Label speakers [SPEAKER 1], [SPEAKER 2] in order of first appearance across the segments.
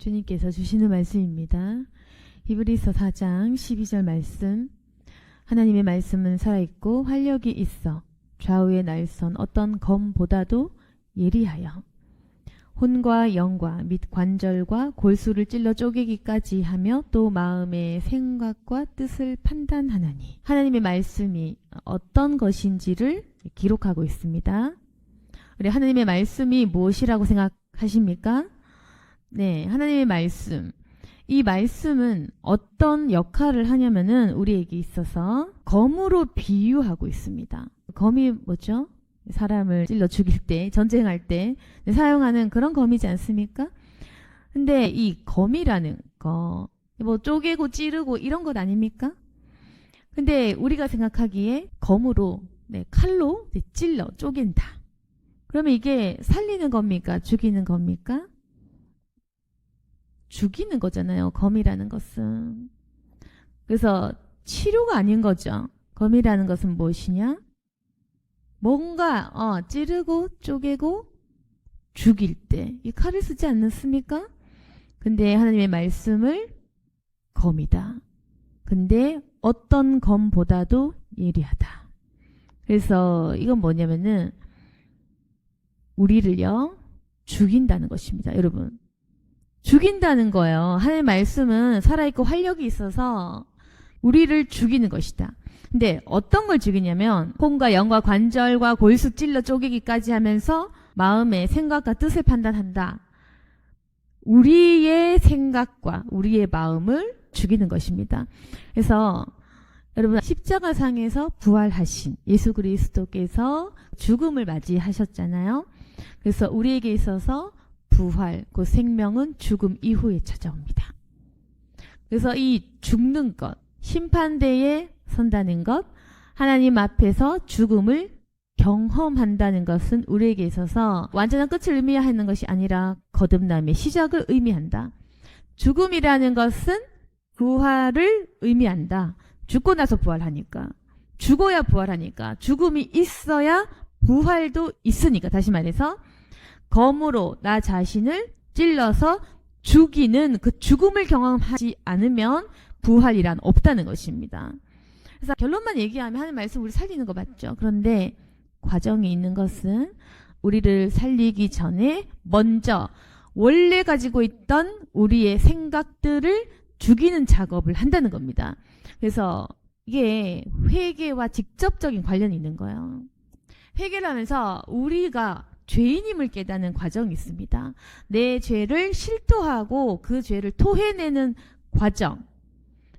[SPEAKER 1] 주님께서 주시는 말씀입니다. 히브리서 4장 12절 말씀. 하나님의 말씀은 살아있고 활력이 있어 좌우의 날선 어떤 검보다도 예리하여 혼과 영과 및 관절과 골수를 찔러 쪼개기까지 하며 또 마음의 생각과 뜻을 판단하나니. 하나님의 말씀이 어떤 것인지를 기록하고 있습니다. 우리 하나님의 말씀이 무엇이라고 생각하십니까? 네, 하나님의 말씀. 이 말씀은 어떤 역할을 하냐면은 우리에게 있어서 검으로 비유하고 있습니다. 검이 뭐죠? 사람을 찔러 죽일 때, 전쟁할 때 사용하는 그런 검이지 않습니까? 근데 이 검이라는 거, 뭐 쪼개고 찌르고 이런 것 아닙니까? 근데 우리가 생각하기에 검으로, 칼로 찔러 쪼갠다. 그러면 이게 살리는 겁니까? 죽이는 겁니까? 죽이는 거잖아요. 검이라는 것은. 그래서 치료가 아닌 거죠. 검이라는 것은 무엇이냐? 뭔가 찌르고 쪼개고 죽일 때 이 칼을 쓰지 않습니까? 근데 하나님의 말씀을 검이다. 근데 어떤 검보다도 예리하다. 그래서 이건 뭐냐면은 우리를요 죽인다는 것입니다. 여러분, 죽인다는 거예요. 하나님의 말씀은 살아있고 활력이 있어서 우리를 죽이는 것이다. 근데 어떤 걸 죽이냐면 혼과 영과 관절과 골수 찔러 쪼개기까지 하면서 마음의 생각과 뜻을 판단한다. 우리의 생각과 우리의 마음을 죽이는 것입니다. 그래서 여러분, 십자가상에서 부활하신 예수 그리스도께서 죽음을 맞이하셨잖아요. 그래서 우리에게 있어서 부활, 그 생명은 죽음 이후에 찾아옵니다. 그래서 이 죽는 것, 심판대에 선다는 것, 하나님 앞에서 죽음을 경험한다는 것은 우리에게 있어서 완전한 끝을 의미하는 것이 아니라 거듭남의 시작을 의미한다. 죽음이라는 것은 부활을 의미한다. 죽고 나서 부활하니까. 죽어야 부활하니까. 죽음이 있어야 부활도 있으니까. 다시 말해서 검으로 나 자신을 찔러서 죽이는 그 죽음을 경험하지 않으면 부활이란 없다는 것입니다. 그래서 결론만 얘기하면 하나님 말씀 우리 살리는 거 맞죠? 그런데 과정이 있는 것은 우리를 살리기 전에 먼저 원래 가지고 있던 우리의 생각들을 죽이는 작업을 한다는 겁니다. 그래서 이게 회개와 직접적인 관련이 있는 거예요. 회개를 하면서 우리가 죄인임을 깨닫는 과정이 있습니다. 내 죄를 실토하고 그 죄를 토해내는 과정.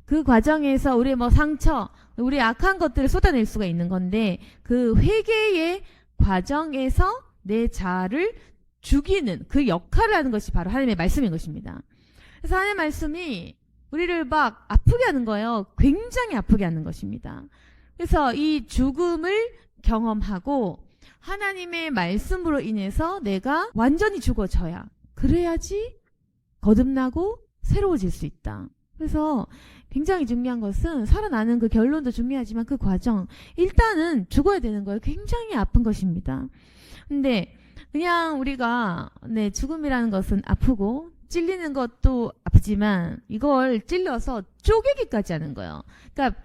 [SPEAKER 1] 그 과정에서 우리의 상처, 우리의 악한 것들을 쏟아낼 수가 있는 건데 그 회개의 과정에서 내 자아를 죽이는 그 역할을 하는 것이 바로 하나님의 말씀인 것입니다. 그래서 하나님의 말씀이 우리를 막 아프게 하는 거예요. 굉장히 아프게 하는 것입니다. 그래서 이 죽음을 경험하고 하나님의 말씀으로 인해서 내가 완전히 죽어져야, 그래야지 거듭나고 새로워질 수 있다. 그래서 굉장히 중요한 것은 살아나는 그 결론도 중요하지만 그 과정, 일단은 죽어야 되는 거예요. 굉장히 아픈 것입니다. 근데 그냥 우리가 죽음이라는 것은 아프고 찔리는 것도 아프지만 이걸 찔러서 쪼개기까지 하는 거예요. 그러니까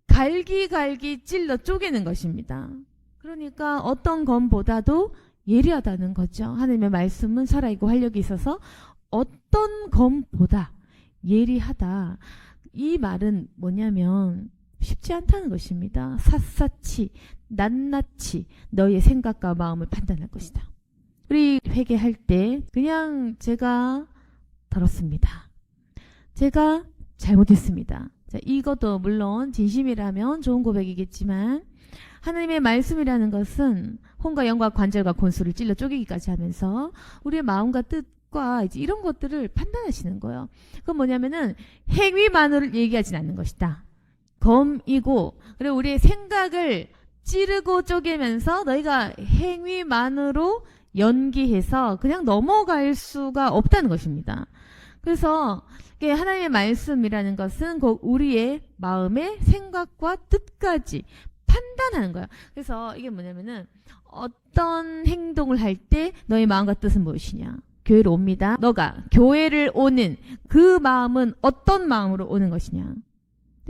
[SPEAKER 1] 갈기 찔러 쪼개는 것입니다. 그러니까 어떤 검보다도 예리하다는 거죠. 하나님의 말씀은 살아있고 활력이 있어서 어떤 검보다 예리하다. 이 말은 뭐냐면 쉽지 않다는 것입니다. 샅샅이 낱낱이 너의 생각과 마음을 판단할 것이다. 우리 회개할 때 그냥 제가 더럽습니다. 제가 잘못했습니다. 자, 이것도 물론 진심이라면 좋은 고백이겠지만 하나님의 말씀이라는 것은 혼과 영과 관절과 골수를 찔러 쪼개기까지 하면서 우리의 마음과 뜻과 이제 이런 것들을 판단하시는 거예요. 그건 뭐냐면은 행위만으로 얘기하진 않는 것이다. 검이고 그리고 우리의 생각을 찌르고 쪼개면서 너희가 행위만으로 연기해서 그냥 넘어갈 수가 없다는 것입니다. 그래서 하나님의 말씀이라는 것은 곧 우리의 마음의 생각과 뜻까지 판단하는 거야. 그래서 이게 뭐냐면은 어떤 행동을 할 때 너의 마음과 뜻은 무엇이냐? 교회를 옵니다. 너가 교회를 오는 그 마음은 어떤 마음으로 오는 것이냐.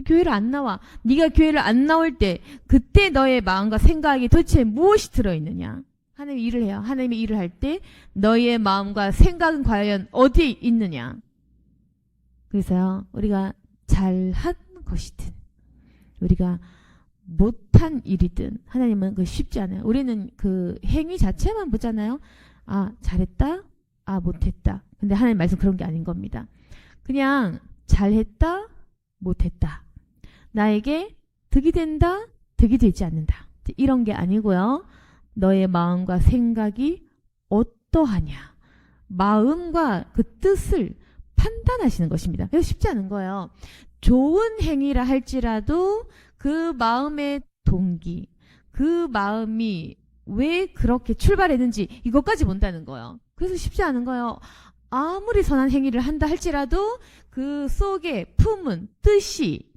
[SPEAKER 1] 교회를 안 나와. 네가 교회를 안 나올 때 그때 너의 마음과 생각이 도대체 무엇이 들어있느냐. 하나님이 일을 해요. 하나님이 일을 할 때 너의 마음과 생각은 과연 어디에 있느냐. 그래서요, 우리가 잘한 것이든 우리가 못한 일이든 하나님은 그 쉽지 않아요. 우리는 그 행위 자체만 보잖아요. 아, 잘했다. 아, 못했다. 근데 하나님 말씀 그런 게 아닌 겁니다. 그냥 잘했다. 못했다. 나에게 득이 된다. 득이 되지 않는다. 이런 게 아니고요. 너의 마음과 생각이 어떠하냐. 마음과 그 뜻을 판단하시는 것입니다. 그래서 쉽지 않은 거예요. 좋은 행위라 할지라도 그 마음의 동기, 그 마음이 왜 그렇게 출발했는지 이것까지 본다는 거예요. 그래서 쉽지 않은 거예요. 아무리 선한 행위를 한다 할지라도 그 속에 품은 뜻이,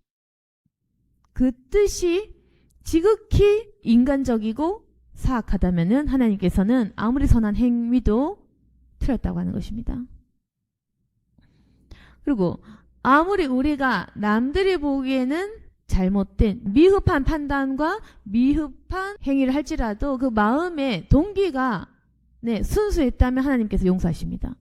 [SPEAKER 1] 그 뜻이 지극히 인간적이고 사악하다면은 하나님께서는 아무리 선한 행위도 틀렸다고 하는 것입니다. 그리고 아무리 우리가 남들이 보기에는 잘못된 미흡한 판단과 미흡한 행위를 할지라도 그 마음의 동기가 순수했다면 하나님께서 용서하십니다.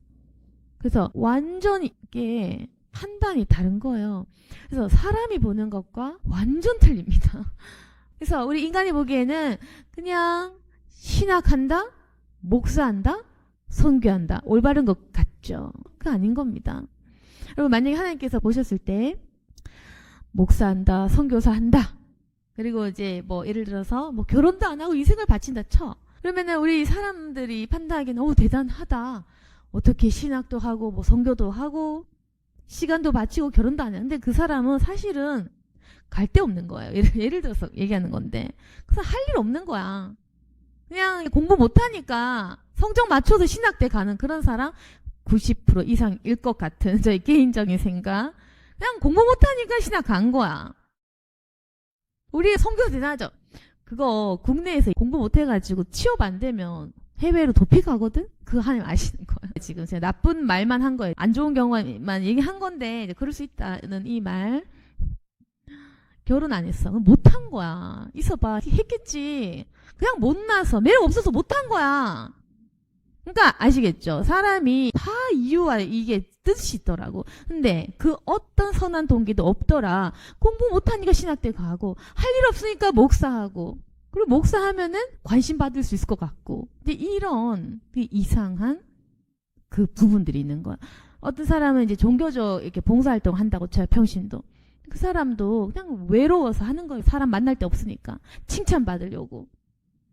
[SPEAKER 1] 그래서 완전히 이게 판단이 다른 거예요. 그래서 사람이 보는 것과 완전 틀립니다. 그래서 우리 인간이 보기에는 그냥 신학한다, 목사한다, 선교한다, 올바른 것 같죠. 그거 아닌 겁니다. 여러분, 만약에 하나님께서 보셨을 때 목사한다, 선교사 한다, 그리고 이제 뭐 예를 들어서 뭐 결혼도 안 하고 인생을 바친다 쳐. 그러면은 우리 사람들이 판단하기에는 너무 대단하다. 어떻게 신학도 하고 뭐 선교도 하고 시간도 바치고 결혼도 안 하는데 그 사람은 사실은 갈 데 없는 거예요. 예를 들어서 얘기하는 건데 그래서 할 일 없는 거야. 그냥 공부 못하니까 성적 맞춰서 신학대 가는 그런 사람 90% 이상일 것 같은 저희 개인적인 생각. 그냥 공부 못하니까 신학 간 거야. 우리 선교 대단하죠. 그거 국내에서 공부 못해가지고 취업 안 되면 해외로 도피 가거든? 그거 하나님 아시는 거예요. 지금 제가 나쁜 말만 한 거예요. 안 좋은 경우만 얘기한 건데 이제 그럴 수 있다는 이 말. 결혼 안 했어. 못한 거야. 있어봐. 했겠지. 그냥 못나서 매력 없어서 못한 거야. 그러니까 아시겠죠? 사람이 다 이유와 이게 뜻이 있더라고. 근데 그 어떤 선한 동기도 없더라. 공부 못하니까 신학대 가고 할 일 없으니까 목사하고 그리고 목사하면은 관심 받을 수 있을 것 같고. 근데 이런 그 이상한 그 부분들이 있는 거야. 어떤 사람은 이제 종교적 이렇게 봉사활동 한다고 쳐요. 평신도. 그 사람도 그냥 외로워서 하는 거예요. 사람 만날 데 없으니까. 칭찬받으려고.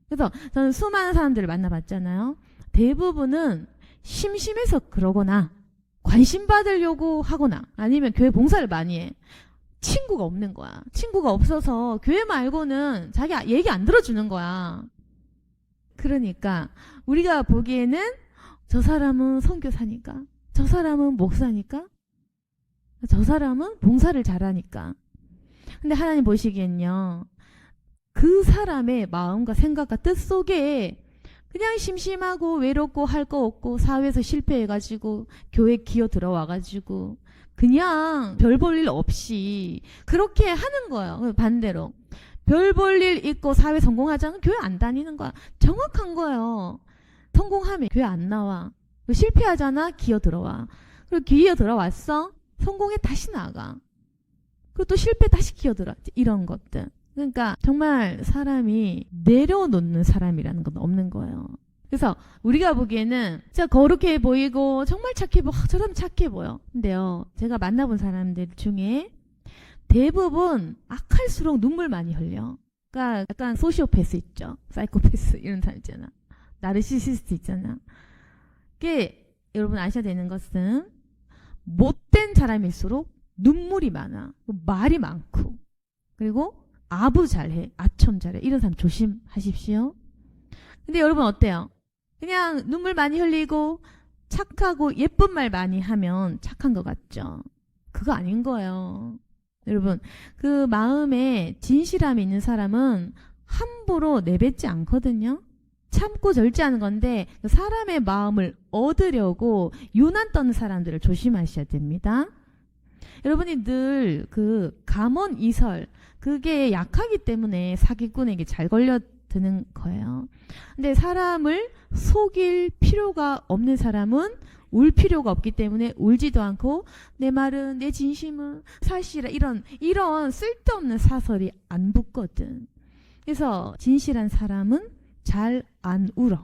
[SPEAKER 1] 그래서 저는 수많은 사람들을 만나봤잖아요. 대부분은 심심해서 그러거나 관심 받으려고 하거나 아니면 교회 봉사를 많이 해. 친구가 없는 거야. 친구가 없어서 교회 말고는 자기 얘기 안 들어주는 거야. 그러니까 우리가 보기에는 저 사람은 선교사니까, 저 사람은 목사니까, 저 사람은 봉사를 잘하니까. 근데 하나님 보시기엔요, 그 사람의 마음과 생각과 뜻 속에 그냥 심심하고 외롭고 할 거 없고 사회에서 실패해가지고 교회 기어 들어와가지고 그냥 별 볼 일 없이 그렇게 하는 거예요. 반대로 별 볼 일 있고 사회 성공하자는 교회 안 다니는 거야. 정확한 거예요. 성공하면 교회 안 나와. 실패하잖아, 기어 들어와. 그리고 기어 들어왔어, 성공해 다시 나가. 그리고 또 실패 다시 기어 들어. 이런 것들. 그러니까 정말 사람이 내려놓는 사람이라는 건 없는 거예요. 그래서 우리가 보기에는 진짜 거룩해 보이고 정말 착해 보여. 저 사람 착해 보여. 근데요, 제가 만나본 사람들 중에 대부분 악할수록 눈물 많이 흘려. 그러니까 약간 소시오패스 있죠. 사이코패스 이런 사람 있잖아. 나르시시스트 있잖아. 그게 여러분 아셔야 되는 것은 못된 사람일수록 눈물이 많아. 말이 많고. 그리고 아부 잘해. 아첨 잘해. 이런 사람 조심하십시오. 근데 여러분 어때요? 그냥 눈물 많이 흘리고 착하고 예쁜 말 많이 하면 착한 것 같죠? 그거 아닌 거예요. 여러분, 그 마음에 진실함이 있는 사람은 함부로 내뱉지 않거든요. 참고 절제하는 건데 사람의 마음을 얻으려고 유난 떠는 사람들을 조심하셔야 됩니다. 여러분이 늘 그 감언 이설 그게 약하기 때문에 사기꾼에게 잘 걸려드는 거예요. 근데 사람을 속일 필요가 없는 사람은 울 필요가 없기 때문에 울지도 않고 내 말은 내 진심은 사실이라 이런 쓸데없는 사설이 안 붙거든. 그래서 진실한 사람은 잘 안 울어.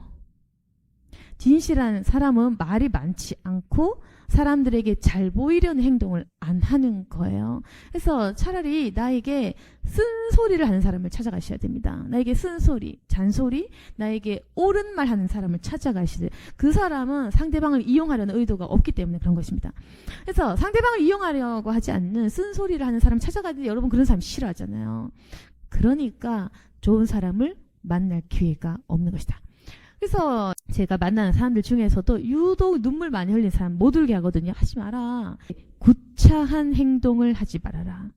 [SPEAKER 1] 진실한 사람은 말이 많지 않고 사람들에게 잘 보이려는 행동을 안 하는 거예요. 그래서 차라리 나에게 쓴소리를 하는 사람을 찾아가셔야 됩니다. 나에게 쓴소리, 잔소리, 나에게 옳은 말 하는 사람을 찾아가셔야 돼요. 그 사람은 상대방을 이용하려는 의도가 없기 때문에 그런 것입니다. 그래서 상대방을 이용하려고 하지 않는 쓴소리를 하는 사람 찾아가는데 여러분 그런 사람 싫어하잖아요. 그러니까 좋은 사람을 만날 기회가 없는 것이다. 그래서 제가 만나는 사람들 중에서도 유독 눈물 많이 흘린 사람 못 울게 하거든요. 하지 마라. 구차한 행동을 하지 말아라.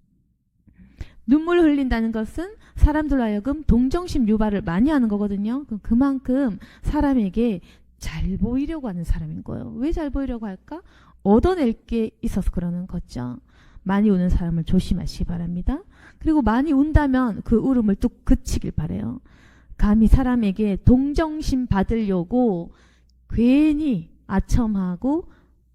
[SPEAKER 1] 눈물 흘린다는 것은 사람들로 하여금 동정심 유발을 많이 하는 거거든요. 그만큼 사람에게 잘 보이려고 하는 사람인 거예요. 왜 잘 보이려고 할까? 얻어낼 게 있어서 그러는 거죠. 많이 우는 사람을 조심하시기 바랍니다. 그리고 많이 운다면 그 울음을 뚝 그치길 바라요. 감히 사람에게 동정심 받으려고 괜히 아첨하고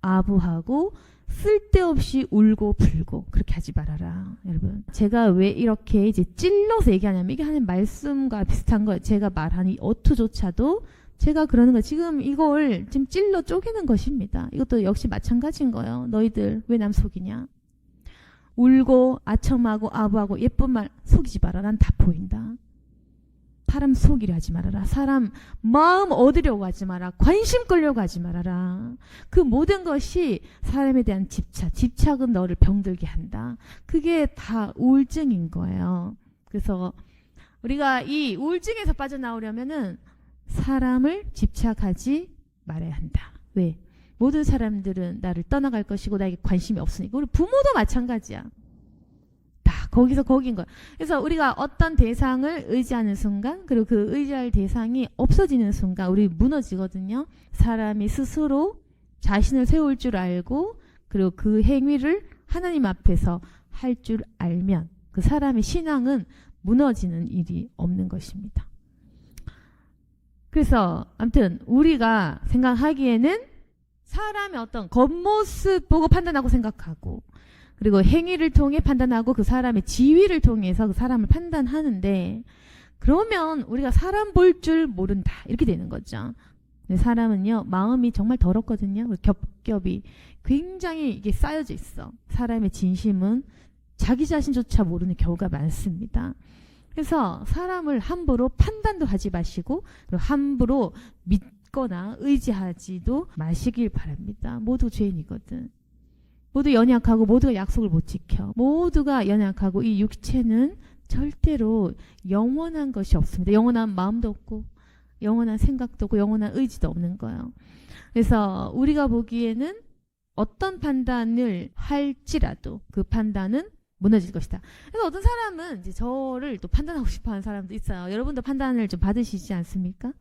[SPEAKER 1] 아부하고 쓸데없이 울고 불고 그렇게 하지 말아라. 여러분 제가 왜 이렇게 이제 찔러서 얘기하냐면 이게 하나님 말씀과 비슷한 거예요. 제가 말하는 이 어투조차도 제가 그러는 거 지금 이걸 지금 찔러 쪼개는 것입니다. 이것도 역시 마찬가지인 거예요. 너희들 왜 남 속이냐. 울고 아첨하고 아부하고 예쁜 말 속이지 마라. 난 다 보인다. 사람 속이려 하지 말아라. 사람 마음 얻으려고 하지 마라. 관심 끌려고 하지 말아라. 그 모든 것이 사람에 대한 집착은 너를 병들게 한다. 그게 다 우울증인 거예요. 그래서 우리가 이 우울증에서 빠져나오려면은 사람을 집착하지 말아야 한다. 왜? 모든 사람들은 나를 떠나갈 것이고 나에게 관심이 없으니까. 우리 부모도 마찬가지야. 거기서 거긴 거야. 그래서 우리가 어떤 대상을 의지하는 순간 그리고 그 의지할 대상이 없어지는 순간 우리 무너지거든요. 사람이 스스로 자신을 세울 줄 알고 그리고 그 행위를 하나님 앞에서 할 줄 알면 그 사람의 신앙은 무너지는 일이 없는 것입니다. 그래서 아무튼 우리가 생각하기에는 사람의 어떤 겉모습 보고 판단하고 생각하고 그리고 행위를 통해 판단하고 그 사람의 지위를 통해서 그 사람을 판단하는데 그러면 우리가 사람 볼 줄 모른다 이렇게 되는 거죠. 사람은요 마음이 정말 더럽거든요. 겹겹이 굉장히 이게 쌓여져 있어. 사람의 진심은 자기 자신조차 모르는 경우가 많습니다. 그래서 사람을 함부로 판단도 하지 마시고 그리고 함부로 믿거나 의지하지도 마시길 바랍니다. 모두 죄인이거든. 모두 연약하고 모두가 약속을 못 지켜. 모두가 연약하고 이 육체는 절대로 영원한 것이 없습니다. 영원한 마음도 없고 영원한 생각도 없고 영원한 의지도 없는 거예요. 그래서 우리가 보기에는 어떤 판단을 할지라도 그 판단은 무너질 것이다. 그래서 어떤 사람은 이제 저를 또 판단하고 싶어하는 사람도 있어요. 여러분도 판단을 좀 받으시지 않습니까?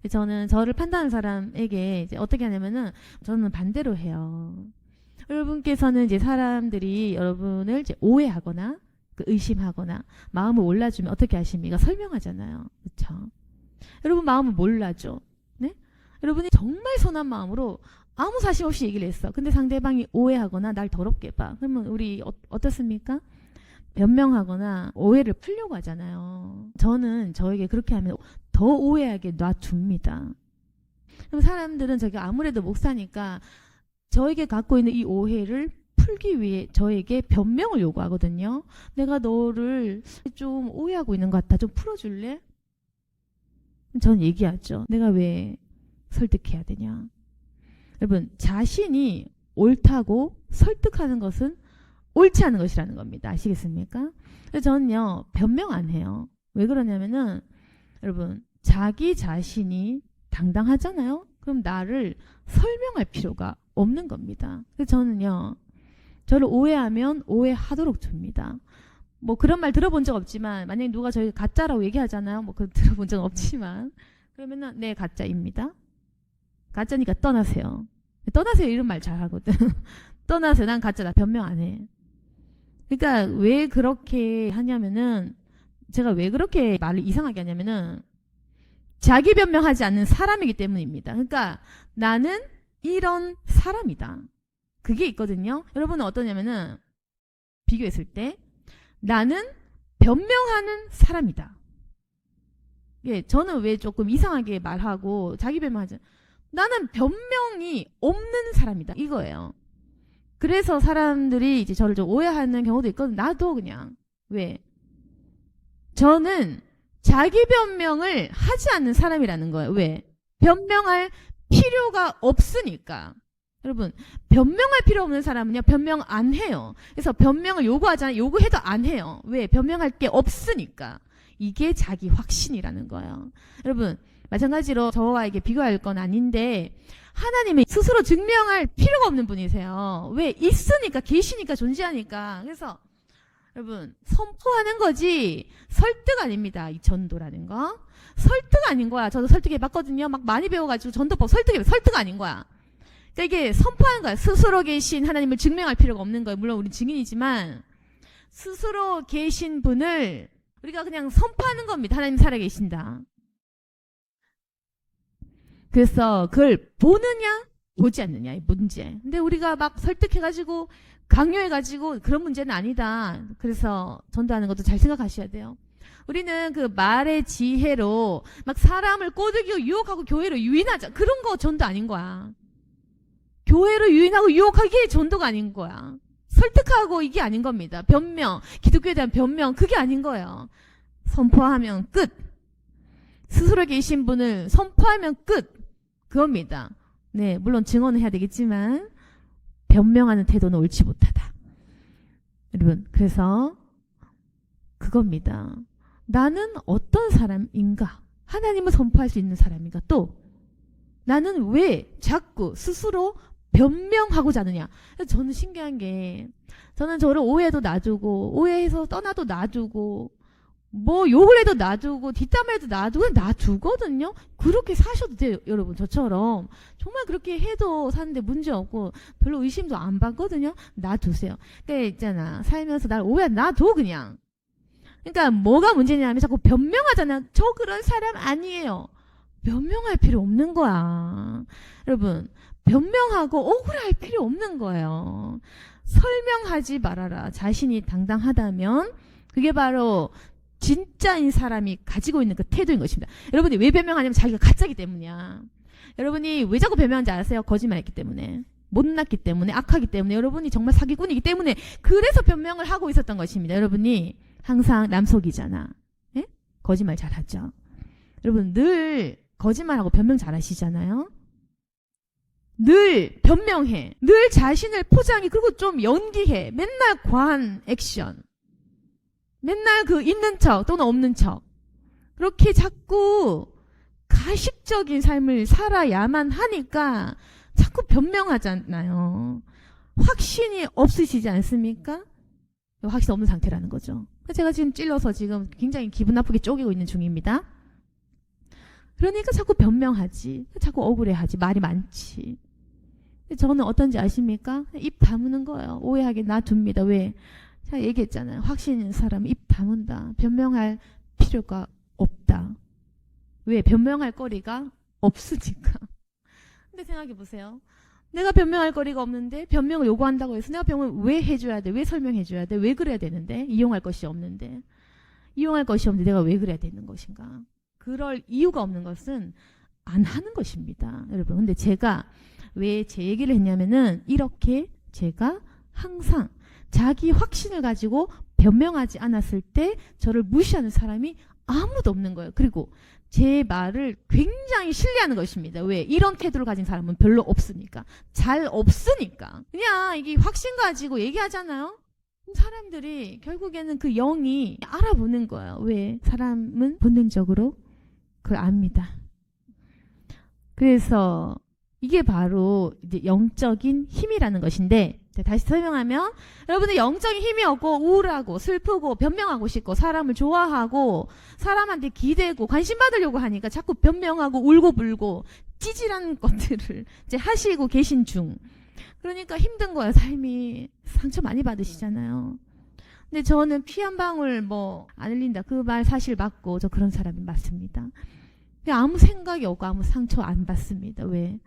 [SPEAKER 1] 저는 저를 판단하는 사람에게 이제 어떻게 하냐면은 저는 반대로 해요. 여러분께서는 이제 사람들이 여러분을 이제 오해하거나 의심하거나 마음을 몰라주면 어떻게 하십니까? 설명하잖아요. 그렇죠? 여러분 마음을 몰라줘. 네? 여러분이 정말 선한 마음으로 아무 사심 없이 얘기를 했어. 근데 상대방이 오해하거나 날 더럽게 봐. 그러면 우리 어떻습니까? 변명하거나 오해를 풀려고 하잖아요. 저는 저에게 그렇게 하면 더 오해하게 놔둡니다. 그럼 사람들은 저게 아무래도 목사니까 저에게 갖고 있는 이 오해를 풀기 위해 저에게 변명을 요구하거든요. 내가 너를 좀 오해하고 있는 것 같아. 좀 풀어줄래? 전 얘기하죠. 내가 왜 설득해야 되냐. 여러분 자신이 옳다고 설득하는 것은 옳지 않은 것이라는 겁니다. 아시겠습니까? 그래서 저는요 변명 안 해요. 왜 그러냐면은 여러분 자기 자신이 당당하잖아요. 그럼 나를 설명할 필요가 없는 겁니다. 그래서 저는요 저를 오해하면 오해하도록 둡니다. 뭐 그런 말 들어본 적 없지만 만약에 누가 저희 가짜라고 얘기하잖아요. 뭐 그거 들어본 적 없지만 그러면은 네, 가짜입니다. 가짜니까 떠나세요. 떠나세요 이런 말 잘하거든. 떠나세요. 난 가짜다. 변명 안 해. 그러니까 왜 그렇게 하냐면은 제가 왜 그렇게 말을 이상하게 하냐면은 자기 변명하지 않는 사람이기 때문입니다. 그러니까 나는 이런 사람이다. 그게 있거든요. 여러분은 어떠냐면은 비교했을 때 나는 변명하는 사람이다. 예, 저는 왜 조금 이상하게 말하고 자기 변명하지? 나는 변명이 없는 사람이다. 이거예요. 그래서 사람들이 이제 저를 좀 오해하는 경우도 있거든. 나도 그냥. 왜? 저는 자기 변명을 하지 않는 사람이라는 거예요. 왜? 변명할 필요가 없으니까. 여러분, 변명할 필요 없는 사람은요, 변명 안 해요. 그래서 변명을 요구하잖아요. 요구해도 안 해요. 왜? 변명할 게 없으니까. 이게 자기 확신이라는 거예요. 여러분, 마찬가지로 저와 이게 비교할 건 아닌데, 하나님이 스스로 증명할 필요가 없는 분이세요. 왜? 있으니까, 계시니까, 존재하니까. 그래서, 여러분, 선포하는 거지, 설득 아닙니다. 이 전도라는 거. 설득 아닌 거야. 저도 설득해봤거든요. 막 많이 배워가지고 전도법 설득 아닌 거야. 그러니까 이게 선포하는 거야. 스스로 계신 하나님을 증명할 필요가 없는 거예요. 물론 우리 증인이지만, 스스로 계신 분을 우리가 그냥 선포하는 겁니다. 하나님 살아계신다. 그래서 그걸 보느냐 보지 않느냐의 문제. 근데 우리가 막 설득해가지고 강요해가지고 그런 문제는 아니다. 그래서 전도하는 것도 잘 생각하셔야 돼요. 우리는 그 말의 지혜로 막 사람을 꼬드기고 유혹하고 교회로 유인하자. 그런 거 전도 아닌 거야. 교회로 유인하고 유혹하기 전도가 아닌 거야. 설득하고 이게 아닌 겁니다. 변명, 기독교에 대한 변명, 그게 아닌 거예요. 선포하면 끝. 스스로 계신 분을 선포하면 끝. 그겁니다. 네, 물론 증언을 해야 되겠지만 변명하는 태도는 옳지 못하다. 여러분, 그래서 그겁니다. 나는 어떤 사람인가? 하나님을 선포할 수 있는 사람인가? 또 나는 왜 자꾸 스스로 변명하고자 하느냐? 저는 신기한 게 저는 저를 오해해도 놔두고 오해해서 떠나도 놔두고 뭐 욕을 해도 놔두고 뒷담을 해도 놔두고 놔두거든요. 그렇게 사셔도 돼요. 여러분 저처럼 정말 그렇게 해도 사는데 문제없고 별로 의심도 안 받거든요. 놔두세요. 그러니까 있잖아, 살면서 날 오해 놔둬 그냥. 그러니까 뭐가 문제냐면 자꾸 변명하잖아. 저 그런 사람 아니에요. 변명할 필요 없는 거야. 여러분, 변명하고 억울할 필요 없는 거예요. 설명하지 말아라. 자신이 당당하다면 그게 바로 진짜인 사람이 가지고 있는 그 태도인 것입니다. 여러분이 왜 변명하냐면 자기가 가짜기 때문이야. 여러분이 왜 자꾸 변명하는지 아세요? 거짓말했기 때문에, 못났기 때문에, 악하기 때문에, 여러분이 정말 사기꾼이기 때문에 그래서 변명을 하고 있었던 것입니다. 여러분이 항상 남속이잖아. 예? 거짓말 잘하죠. 여러분 늘 거짓말하고 변명 잘하시잖아요. 늘 변명해. 늘 자신을 포장해. 그리고 좀 연기해. 맨날 과한 액션. 맨날 그 있는 척 또는 없는 척. 그렇게 자꾸 가식적인 삶을 살아야만 하니까 자꾸 변명하잖아요. 확신이 없으시지 않습니까? 확신 없는 상태라는 거죠. 제가 지금 찔러서 지금 굉장히 기분 나쁘게 쪼개고 있는 중입니다. 그러니까 자꾸 변명하지. 자꾸 억울해하지. 말이 많지. 저는 어떤지 아십니까? 입 다무는 거예요. 오해하게 놔둡니다. 왜? 제가 얘기했잖아요. 확신 있는 사람은 입 다문다. 변명할 필요가 없다. 왜? 변명할 거리가 없으니까. 근데 생각해 보세요. 내가 변명할 거리가 없는데 변명을 요구한다고 해서 내가 변명을 왜 해줘야 돼? 왜 설명해줘야 돼? 왜 그래야 되는데? 이용할 것이 없는데. 이용할 것이 없는데 내가 왜 그래야 되는 것인가? 그럴 이유가 없는 것은 안 하는 것입니다. 여러분. 근데 제가 왜 제 얘기를 했냐면은 이렇게 제가 항상 자기 확신을 가지고 변명하지 않았을 때 저를 무시하는 사람이 아무도 없는 거예요. 그리고 제 말을 굉장히 신뢰하는 것입니다. 왜? 이런 태도를 가진 사람은 별로 없으니까. 잘 없으니까. 그냥 이게 확신 가지고 얘기하잖아요. 사람들이 결국에는 그 영이 알아보는 거예요. 왜? 사람은 본능적으로 그걸 압니다. 그래서 이게 바로 이제 영적인 힘이라는 것인데, 다시 설명하면 여러분의 영적인 힘이 없고 우울하고 슬프고 변명하고 싶고 사람을 좋아하고 사람한테 기대고 관심 받으려고 하니까 자꾸 변명하고 울고 불고 찌질한 것들을 이제 하시고 계신 중. 그러니까 힘든 거예요. 삶이 상처 많이 받으시잖아요. 근데 저는 피 한 방울 뭐 안 흘린다. 그 말 사실 맞고 저 그런 사람이 맞습니다. 그냥 아무 생각이 없고 아무 상처 안 받습니다. 왜?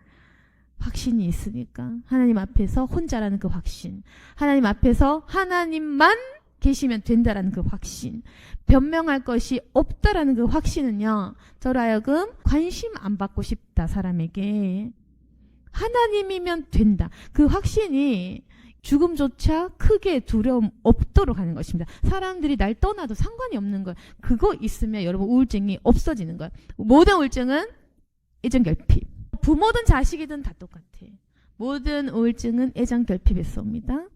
[SPEAKER 1] 확신이 있으니까. 하나님 앞에서 혼자라는 그 확신. 하나님 앞에서 하나님만 계시면 된다라는 그 확신. 변명할 것이 없다라는 그 확신은요. 저로 하여금 관심 안 받고 싶다. 사람에게. 하나님이면 된다. 그 확신이 죽음조차 크게 두려움 없도록 하는 것입니다. 사람들이 날 떠나도 상관이 없는 거예요. 그거 있으면 여러분 우울증이 없어지는 거예요. 모든 우울증은 애정결핍. 부모든 자식이든 다 똑같아. 모든 우울증은 애정결핍에서 옵니다.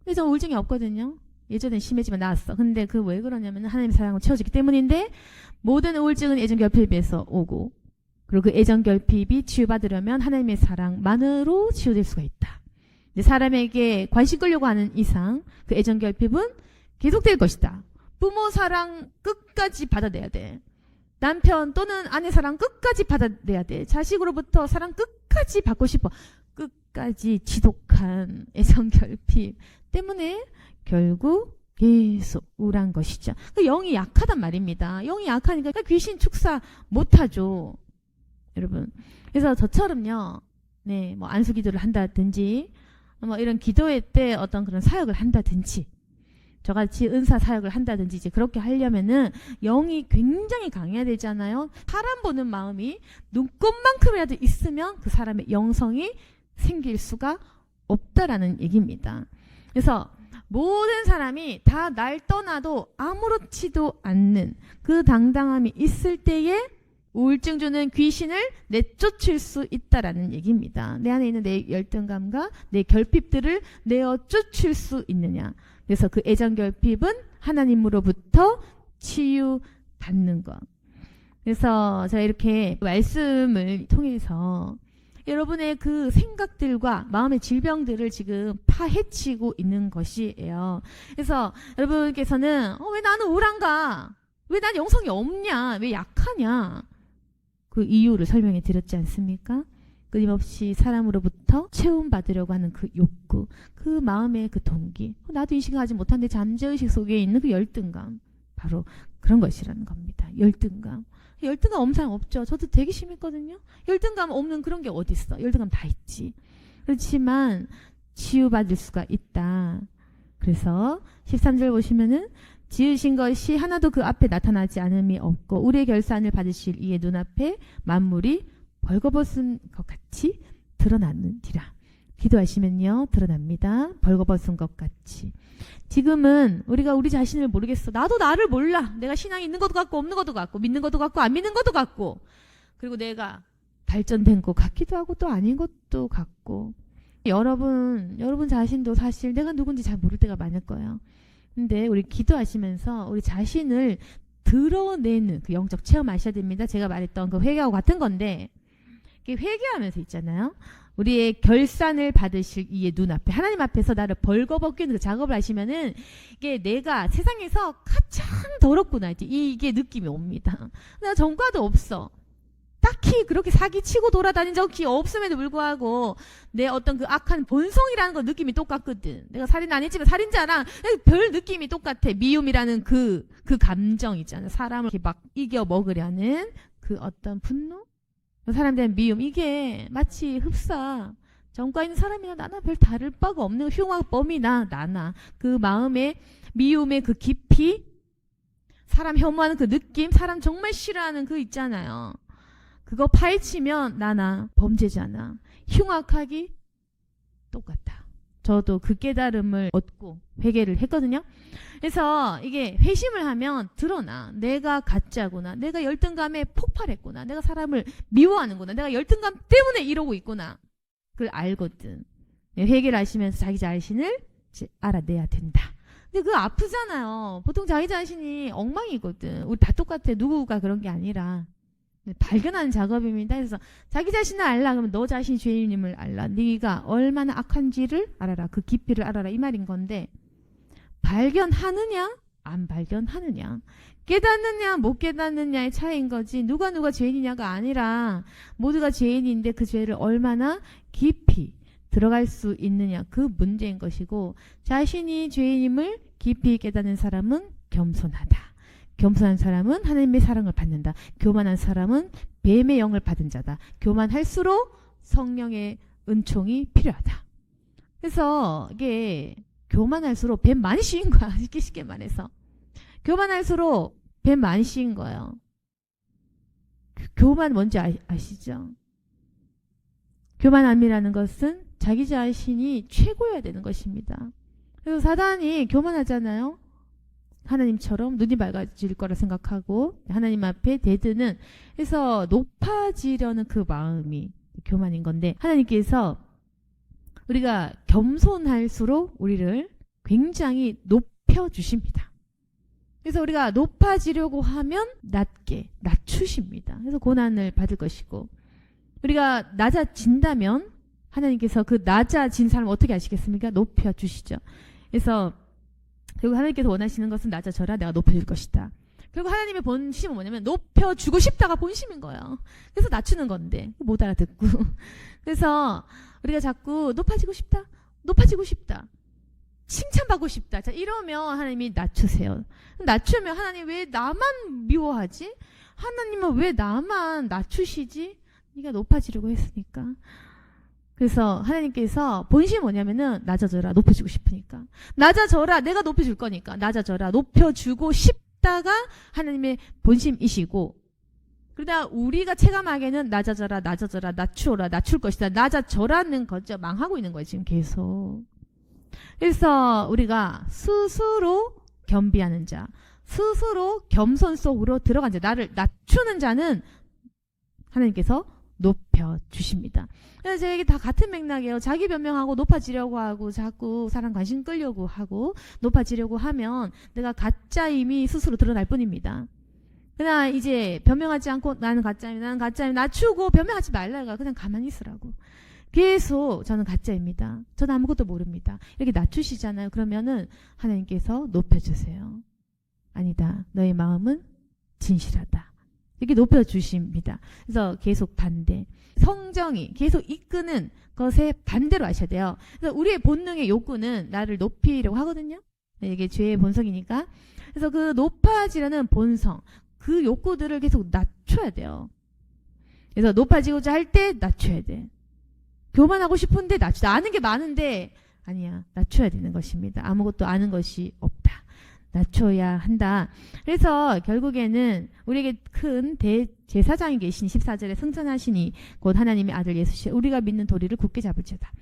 [SPEAKER 1] 근데 저 우울증이 없거든요. 예전엔 심해지면 나았어. 근데 그 왜 그러냐면 하나님의 사랑으로 채워지기 때문인데 모든 우울증은 애정결핍에서 오고 그리고 그 애정결핍이 치유받으려면 하나님의 사랑만으로 치유될 수가 있다. 사람에게 관심 끌려고 하는 이상 그 애정결핍은 계속될 것이다. 부모 사랑 끝까지 받아내야 돼. 남편 또는 아내 사랑 끝까지 받아내야 돼. 자식으로부터 사랑 끝까지 받고 싶어. 끝까지 지독한 애정결핍 때문에 결국 계속 우울한 것이죠. 그 영이 약하단 말입니다. 영이 약하니까 귀신 축사 못하죠. 여러분. 그래서 저처럼요. 네, 뭐 안수기도를 한다든지 뭐 이런 기도회 때 어떤 그런 사역을 한다든지 저같이 은사 사역을 한다든지 이제 그렇게 하려면은 영이 굉장히 강해야 되잖아요. 사람 보는 마음이 눈꽃만큼이라도 있으면 그 사람의 영성이 생길 수가 없다라는 얘기입니다. 그래서 모든 사람이 다 날 떠나도 아무렇지도 않는 그 당당함이 있을 때에 우울증 주는 귀신을 내쫓을 수 있다라는 얘기입니다. 내 안에 있는 내 열등감과 내 결핍들을 내어 쫓을 수 있느냐. 그래서 그 애정결핍은 하나님으로부터 치유받는 것. 그래서 제가 이렇게 말씀을 통해서 여러분의 그 생각들과 마음의 질병들을 지금 파헤치고 있는 것이에요. 그래서 여러분께서는 왜 나는 우울한가? 왜 난 영성이 없냐? 왜 약하냐? 그 이유를 설명해 드렸지 않습니까? 끊임없이 사람으로부터 채움받으려고 하는 그 욕구, 그 마음의 그 동기, 나도 인식하지 못한데 잠재의식 속에 있는 그 열등감, 바로 그런 것이라는 겁니다. 열등감. 열등감 없는 사람 없죠. 저도 되게 심했거든요. 열등감 없는 그런 게 어디 있어. 열등감 다 있지. 그렇지만 치유받을 수가 있다. 그래서 13절 보시면은 지으신 것이 하나도 그 앞에 나타나지 않음이 없고 우리의 결산을 받으실 이의 눈앞에 만물이 벌거벗은 것 같이 드러나느니라. 기도하시면요 드러납니다. 벌거벗은 것 같이. 지금은 우리가 우리 자신을 모르겠어. 나도 나를 몰라. 내가 신앙이 있는 것도 같고 없는 것도 같고 믿는 것도 같고 안 믿는 것도 같고 그리고 내가 발전된 것 같기도 하고 또 아닌 것도 같고 여러분 자신도 사실 내가 누군지 잘 모를 때가 많을 거예요. 근데 우리 기도하시면서 우리 자신을 드러내는 그 영적 체험 하셔야 됩니다. 제가 말했던 그 회개하고 같은 건데 회개하면서 있잖아요. 우리의 결산을 받으실 이의 눈앞에 하나님 앞에서 나를 벌거벗기는 그 작업을 하시면은 이게 내가 세상에서 가장 더럽구나 이게 느낌이 옵니다. 내가 전과도 없어. 딱히 그렇게 사기치고 돌아다닌 적이 없음에도 불구하고 내 어떤 그 악한 본성이라는 거 느낌이 똑같거든. 내가 살인 안 했지만 살인자랑 별 느낌이 똑같아. 미움이라는 그 감정 있잖아. 사람을 이렇게 막 이겨 먹으려는 그 어떤 분노? 사람들의 미움. 이게 마치 흡사. 전과 있는 사람이나 나나 별 다를 바가 없는 흉악범이나 나나. 그 마음의 미움의 그 깊이, 사람 혐오하는 그 느낌, 사람 정말 싫어하는 그 있잖아요. 그거 파헤치면 나나 범죄자나 흉악하기 똑같다. 저도 그 깨달음을 얻고 회개를 했거든요. 그래서 이게 회심을 하면 드러나. 내가 가짜구나. 내가 열등감에 폭발했구나. 내가 사람을 미워하는구나. 내가 열등감 때문에 이러고 있구나. 그걸 알거든. 회개를 하시면서 자기 자신을 알아내야 된다. 근데 그거 아프잖아요. 보통 자기 자신이 엉망이거든. 우리 다 똑같아. 누구가 그런 게 아니라. 발견하는 작업입니다. 그래서 자기 자신을 알라 그러면 너 자신이 죄인임을 알라. 네가 얼마나 악한지를 알아라. 그 깊이를 알아라. 이 말인 건데 발견하느냐 안 발견하느냐 깨닫느냐 못 깨닫느냐의 차이인 거지 누가 죄인이냐가 아니라 모두가 죄인인데 그 죄를 얼마나 깊이 들어갈 수 있느냐 그 문제인 것이고 자신이 죄인임을 깊이 깨닫는 사람은 겸손하다. 겸손한 사람은 하나님의 사랑을 받는다. 교만한 사람은 뱀의 영을 받은 자다. 교만할수록 성령의 은총이 필요하다. 그래서 이게 교만할수록 뱀 많이 씌인 거야. 쉽게 말해서. 교만할수록 뱀 많이 씌인 거예요. 교만 뭔지 아시죠? 교만함이라는 것은 자기 자신이 최고여야 되는 것입니다. 그래서 사단이 교만하잖아요. 하나님처럼 눈이 밝아질 거라 생각하고 하나님 앞에 대드는 그래서 높아지려는 그 마음이 교만인 건데 하나님께서 우리가 겸손할수록 우리를 굉장히 높여주십니다. 그래서 우리가 높아지려고 하면 낮추십니다. 그래서 고난을 받을 것이고 우리가 낮아진다면 하나님께서 그 낮아진 사람을 어떻게 하시겠습니까? 높여주시죠. 그래서 결국 하나님께서 원하시는 것은 낮아져라 내가 높여줄 것이다. 결국 하나님의 본심은 뭐냐면 높여주고 싶다가 본심인 거예요. 그래서 낮추는 건데 못 알아듣고 그래서 우리가 자꾸 높아지고 싶다 칭찬받고 싶다. 자 이러면 하나님이 낮추세요. 낮추면 하나님 왜 나만 미워하지? 하나님은 왜 나만 낮추시지? 네가 높아지려고 했으니까. 그래서 하나님께서 본심이 뭐냐면은 낮아져라 높여주고 싶으니까 낮아져라 내가 높여줄 거니까 낮아져라 높여주고 싶다가 하나님의 본심이시고 그러다 우리가 체감하기에는 낮아져라 낮추어라 낮출 것이다 낮아져라는 거죠. 망하고 있는 거예요 지금 계속. 그래서 우리가 스스로 겸비하는 자 스스로 겸손 속으로 들어간 자 나를 낮추는 자는 하나님께서 높여주십니다. 그래서 저에게 다 같은 맥락이에요. 자기 변명하고 높아지려고 하고 자꾸 사람 관심 끌려고 하고 높아지려고 하면 내가 가짜임이 스스로 드러날 뿐입니다. 그냥 이제 변명하지 않고 나는 가짜임 낮추고 변명하지 말라가 그냥 가만히 있으라고. 계속 저는 가짜입니다. 저는 아무것도 모릅니다. 이렇게 낮추시잖아요. 그러면은 하나님께서 높여주세요. 아니다. 너의 마음은 진실하다. 이렇게 높여주십니다. 그래서 계속 반대. 성정이 계속 이끄는 것에 반대로 하셔야 돼요. 그래서 우리의 본능의 욕구는 나를 높이려고 하거든요. 이게 죄의 본성이니까. 그래서 그 높아지려는 본성, 그 욕구들을 계속 낮춰야 돼요. 그래서 높아지고자 할 때 낮춰야 돼. 교만하고 싶은데 낮추다. 아는 게 많은데 아니야. 낮춰야 되는 것입니다. 아무것도 아는 것이 없다. 낮춰야 한다. 그래서 결국에는 우리에게 큰 대제사장이 계신 14절에 승천하시니 곧 하나님의 아들 예수시 우리가 믿는 도리를 굳게 잡을지어다.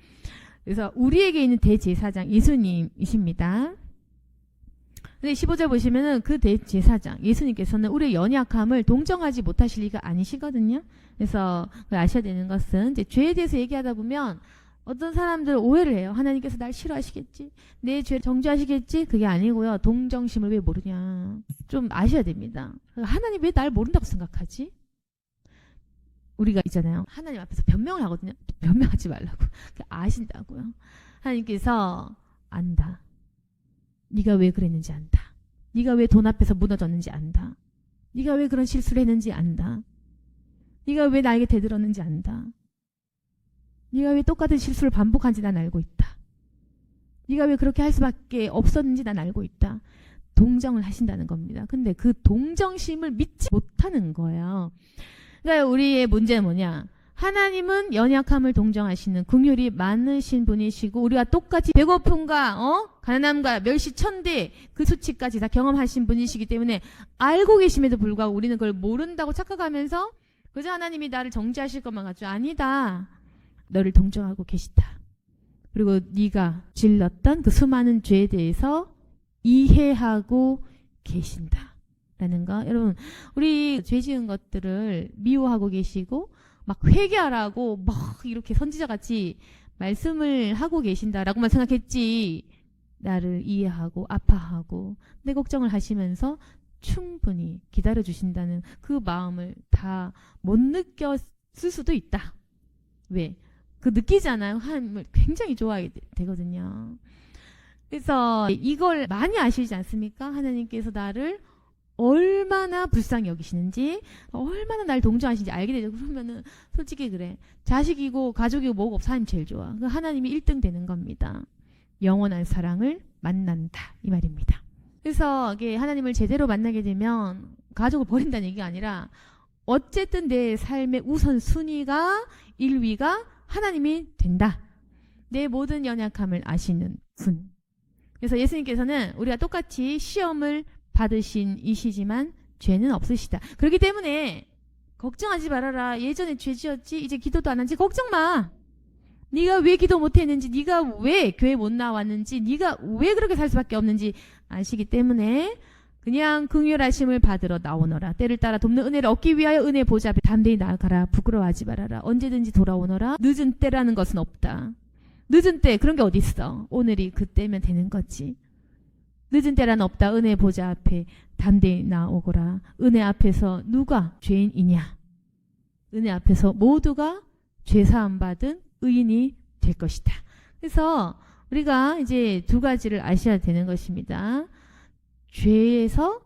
[SPEAKER 1] 그래서 우리에게 있는 대제사장 예수님이십니다. 근데 15절 보시면은 그 대제사장 예수님께서는 우리의 연약함을 동정하지 못하실 리가 아니시거든요. 그래서 아셔야 되는 것은 이제 죄에 대해서 얘기하다 보면 어떤 사람들 오해를 해요. 하나님께서 날 싫어하시겠지? 내 죄를 정죄하시겠지? 그게 아니고요. 동정심을 왜 모르냐. 좀 아셔야 됩니다. 하나님 왜 날 모른다고 생각하지? 우리가 있잖아요. 하나님 앞에서 변명을 하거든요. 변명하지 말라고. 아신다고요. 하나님께서 안다. 네가 왜 그랬는지 안다. 네가 왜 돈 앞에서 무너졌는지 안다. 네가 왜 그런 실수를 했는지 안다. 네가 왜 나에게 대들었는지 안다. 네가 왜 똑같은 실수를 반복한지 난 알고 있다. 네가 왜 그렇게 할 수밖에 없었는지 난 알고 있다. 동정을 하신다는 겁니다. 근데 그 동정심을 믿지 못하는 거예요. 그러니까 우리의 문제는 뭐냐. 하나님은 연약함을 동정하시는 긍휼이 많으신 분이시고 우리가 똑같이 배고픔과 가난함과 멸시천대 그 수치까지 다 경험하신 분이시기 때문에 알고 계심에도 불구하고 우리는 그걸 모른다고 착각하면서 그저 하나님이 나를 정죄하실 것만 같죠. 아니다. 너를 동정하고 계시다. 그리고 네가 질렀던 그 수많은 죄에 대해서 이해하고 계신다. 라는 거. 여러분 우리 죄 지은 것들을 미워하고 계시고 막 회개하라고 막 이렇게 선지자같이 말씀을 하고 계신다라고만 생각했지 나를 이해하고 아파하고 내 걱정을 하시면서 충분히 기다려 주신다는 그 마음을 다 못 느꼈을 수도 있다. 왜? 그 느끼잖아요. 하나님을 굉장히 좋아하게 되거든요. 그래서 이걸 많이 아시지 않습니까? 하나님께서 나를 얼마나 불쌍히 여기시는지, 얼마나 날 동정하시는지 알게 되죠. 그러면은 솔직히 그래. 자식이고 가족이고 뭐고 없어. 하나님 제일 좋아. 그 하나님이 1등 되는 겁니다. 영원한 사랑을 만난다. 이 말입니다. 그래서 이게 하나님을 제대로 만나게 되면 가족을 버린다는 얘기가 아니라 어쨌든 내 삶의 우선순위가 1위가 하나님이 된다. 내 모든 연약함을 아시는 분. 그래서 예수님께서는 우리가 똑같이 시험을 받으신 이시지만 죄는 없으시다. 그렇기 때문에 걱정하지 말아라. 예전에 죄 지었지? 이제 기도도 안 한지 걱정 마. 네가 왜 기도 못했는지, 네가 왜 교회 못 나왔는지, 네가 왜 그렇게 살 수밖에 없는지 아시기 때문에 그냥 긍휼하심을 받으러 나오너라. 때를 따라 돕는 은혜를 얻기 위하여 은혜 보좌 앞에 담대히 나아가라. 부끄러워하지 말아라. 언제든지 돌아오너라. 늦은 때라는 것은 없다. 늦은 때 그런 게 어디 있어. 오늘이 그때면 되는 거지. 늦은 때란 없다. 은혜 보좌 앞에 담대히 나오거라. 은혜 앞에서 누가 죄인이냐. 은혜 앞에서 모두가 죄사함 받은 의인이 될 것이다. 그래서 우리가 이제 두 가지를 아셔야 되는 것입니다. 죄에서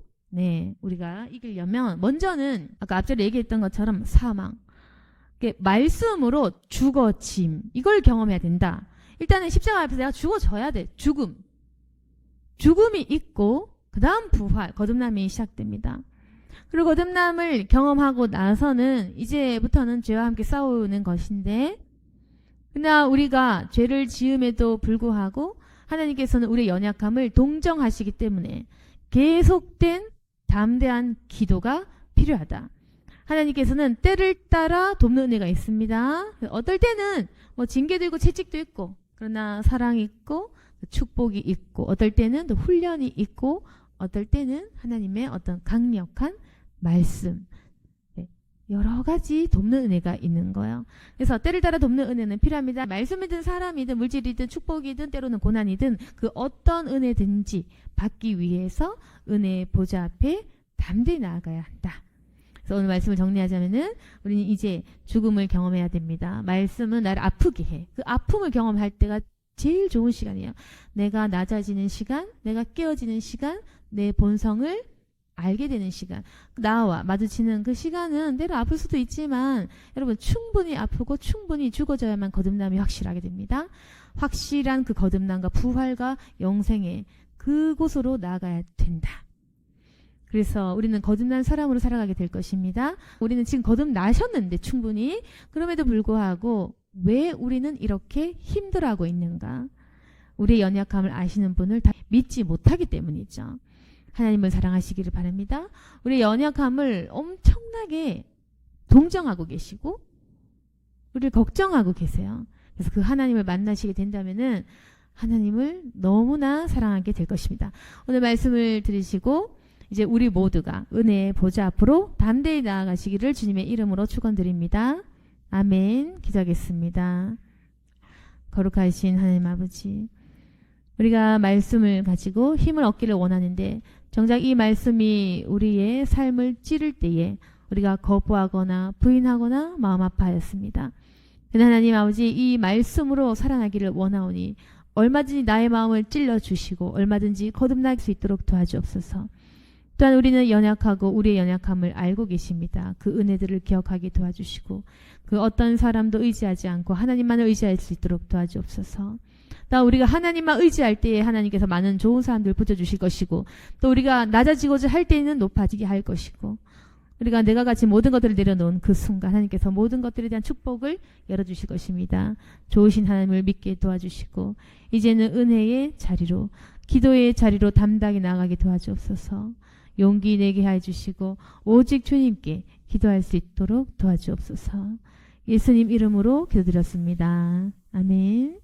[SPEAKER 1] 우리가 이기려면 먼저는 아까 앞전에 얘기했던 것처럼 사망, 말씀으로 죽어짐, 이걸 경험해야 된다. 일단은 십자가 앞에서 내가 죽어져야 돼. 죽음이 있고 그 다음 부활, 거듭남이 시작됩니다. 그리고 거듭남을 경험하고 나서는 이제부터는 죄와 함께 싸우는 것인데, 그러나 우리가 죄를 지음에도 불구하고 하나님께서는 우리의 연약함을 동정하시기 때문에 계속된 담대한 기도가 필요하다. 하나님께서는 때를 따라 돕는 은혜가 있습니다. 어떨 때는 징계도 있고 채찍도 있고, 그러나 사랑이 있고 축복이 있고, 어떨 때는 또 훈련이 있고, 어떨 때는 하나님의 어떤 강력한 말씀, 여러 가지 돕는 은혜가 있는 거예요. 그래서 때를 따라 돕는 은혜는 필요합니다. 말씀이든 사람이든 물질이든 축복이든 때로는 고난이든 그 어떤 은혜든지 받기 위해서 은혜의 보좌 앞에 담대히 나아가야 한다. 그래서 오늘 말씀을 정리하자면은 우리는 이제 죽음을 경험해야 됩니다. 말씀은 나를 아프게 해. 그 아픔을 경험할 때가 제일 좋은 시간이에요. 내가 낮아지는 시간, 내가 깨어지는 시간, 내 본성을 알게 되는 시간, 나와 마주치는 그 시간은 때로 아플 수도 있지만 여러분 충분히 아프고 충분히 죽어져야만 거듭남이 확실하게 됩니다. 확실한 그 거듭남과 부활과 영생의 그곳으로 나아가야 된다. 그래서 우리는 거듭난 사람으로 살아가게 될 것입니다. 우리는 지금 거듭나셨는데 충분히, 그럼에도 불구하고 왜 우리는 이렇게 힘들어하고 있는가? 우리의 연약함을 아시는 분을 다 믿지 못하기 때문이죠. 하나님을 사랑하시기를 바랍니다. 우리의 연약함을 엄청나게 동정하고 계시고 우리를 걱정하고 계세요. 그래서 그 하나님을 만나시게 된다면은 하나님을 너무나 사랑하게 될 것입니다. 오늘 말씀을 들으시고 이제 우리 모두가 은혜의 보좌 앞으로 담대히 나아가시기를 주님의 이름으로 축원드립니다. 아멘. 기도하겠습니다. 거룩하신 하나님 아버지, 우리가 말씀을 가지고 힘을 얻기를 원하는데 정작 이 말씀이 우리의 삶을 찌를 때에 우리가 거부하거나 부인하거나 마음 아파하였습니다. 하나님 아버지, 이 말씀으로 살아나기를 원하오니 얼마든지 나의 마음을 찔러주시고 얼마든지 거듭날 수 있도록 도와주옵소서. 또한 우리는 연약하고 우리의 연약함을 알고 계십니다. 그 은혜들을 기억하게 도와주시고 그 어떤 사람도 의지하지 않고 하나님만을 의지할 수 있도록 도와주옵소서. 또 우리가 하나님만 의지할 때에 하나님께서 많은 좋은 사람들을 붙여주실 것이고, 또 우리가 낮아지고자 할 때에는 높아지게 할 것이고, 우리가 내가 가진 모든 것들을 내려놓은 그 순간 하나님께서 모든 것들에 대한 축복을 열어주실 것입니다. 좋으신 하나님을 믿게 도와주시고 이제는 은혜의 자리로, 기도의 자리로 담당히 나아가게 도와주옵소서. 용기 내게 해주시고 오직 주님께 기도할 수 있도록 도와주옵소서. 예수님 이름으로 기도드렸습니다. 아멘.